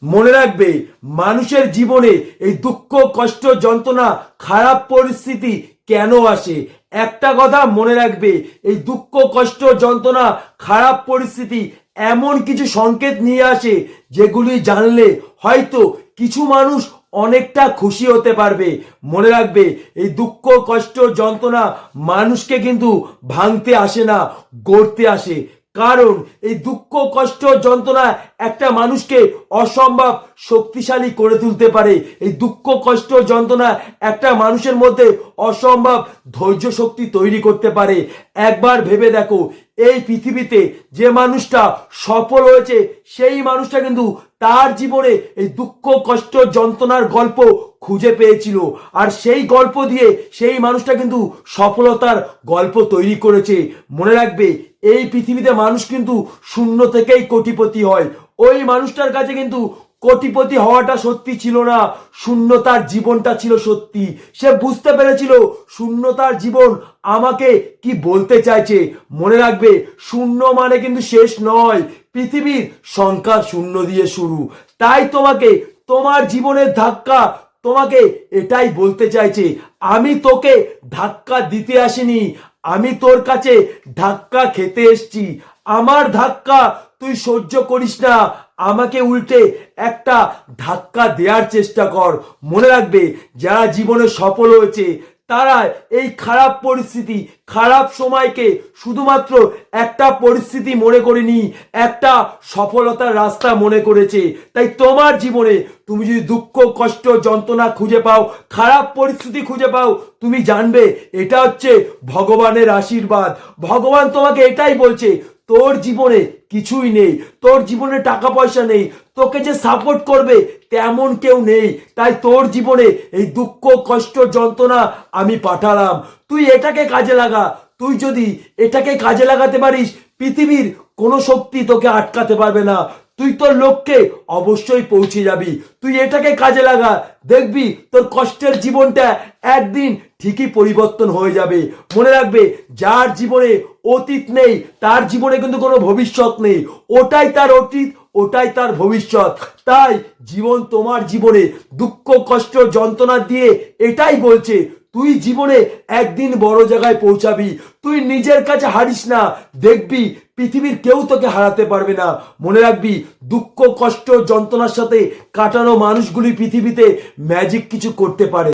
মনে রাখবে, মানুষের জীবনে এই দুঃখ, কষ্ট, যন্ত্রণা, খারাপ পরিস্থিতি কেন আসে? একটা কথা মনে রাখবে, এই দুঃখ, কষ্ট, যন্ত্রণা, খারাপ পরিস্থিতি এমন কিছু সংকেত নিয়ে আসে যেগুলি জানলে হয়তো কিছু মানুষ অনেকটা খুশি হতে পারবে। মনে রাখবে, এই দুঃখ, কষ্ট, যন্ত্রণা মানুষকে কিন্তু ভাঙতে আসে না, গড়তে আসে। কারণ এই দুঃখ, কষ্ট, যন্ত্রণা একটা মানুষকে অসম্ভব শক্তিশালী করে তুলতে পারে। এই দুঃখ, কষ্ট, যন্ত্রণা একটা মানুষের মধ্যে অসম্ভব ধৈর্য শক্তি তৈরি করতে পারে। একবার ভেবে দেখো, এই পৃথিবীতে যে মানুষটা সফল হয়েছে সেই মানুষটা কিন্তু তার জীবনে এই দুঃখ, কষ্ট, যন্ত্রণার গল্প খুঁজে পেয়েছিল, আর সেই গল্প দিয়ে সেই মানুষটা কিন্তু সফলতার গল্প তৈরি করেছে। মনে রাখবে, এই পৃথিবীতে মানুষ কিন্তু শূন্য থেকেই কোটিপতি হয়। ওই মানুষটার কাছে কিন্তু কোটিপতি হওয়াটা সত্যি ছিল না, শূন্যতার জীবনটা ছিল সত্যি। সে বুঝতে পেরেছিল শূন্যতার জীবন আমাকে কি বলতে চাইছে। মনে রাখবে, শূন্য মানে কিন্তু শেষ নয়, পৃথিবীর সংখ্যা শূন্য দিয়ে শুরু। তাই তোমাকে তোমার জীবনের ধাক্কা তোমাকে এটাই বলতে চাইছে, আমি তোকে ধাক্কা দিতে আসিনি, আমি তোর কাছে ধাক্কা খেতে এসছি। আমার ধাক্কা তুই সহ্য করিস না, আমাকে উল্টে একটা ধাক্কা দেওয়ার চেষ্টা কর। মনে রাখবে, যারা জীবনে সফল হয়েছে তারা এই খারাপ পরিস্থিতি, খারাপ সময়কে শুধুমাত্র একটা পরিস্থিতি মনে করেনি, একটা সফলতার রাস্তা মনে করেছে। তাই তোমার জীবনে তুমি যদি দুঃখ, কষ্ট, যন্ত্রণা খুঁজে পাও, খারাপ পরিস্থিতি খুঁজে পাও, তুমি জানবে এটা হচ্ছে ভগবানের আশীর্বাদ। ভগবান তোমাকে এটাই বলছে, তোর জীবনে কিছুই নেই, তোর জীবনে টাকা পয়সা নেই, তোকে যে সাপোর্ট করবে তেমন কেউ নেই, তাই তোর জীবনে এই দুঃখ, কষ্ট, যন্ত্রণা আমি পাঠালাম, তুই এটাকে কাজে লাগা। তুই যদি এটাকে কাজে লাগাতে পারিস, পৃথিবীর কোনো শক্তি তোকে আটকাতে পারবে না, তুই তোর লক্ষ্যে অবশ্যই পৌঁছে যাবি। তুই এটাকে কাজে লাগা, দেখবি তোর কষ্টের জীবনটা একদিন ঠিকই পরিবর্তন হয়ে যাবে। মনে রাখবে, যার জীবনে অতীত নেই তার জীবনে কিন্তু কোনো ভবিষ্যৎ নেই, ওটাই তার অতীত, ওটাই তার ভবিষ্যৎ। তাই জীবন তোমার জীবনে দুঃখ, কষ্ট, যন্ত্রণা দিয়ে এটাই বলছে, তুই জীবনে একদিন বড় জায়গায় পৌঁছাবি। তুই নিজের কাছে হারিস না, দেখবি পৃথিবীর কেউ তোকে হারাতে পারবে না। মনে রাখবি, দুঃখ, কষ্ট, যন্ত্রণার সাথে কাটানো মানুষগুলি পৃথিবীতে ম্যাজিক কিছু করতে পারে।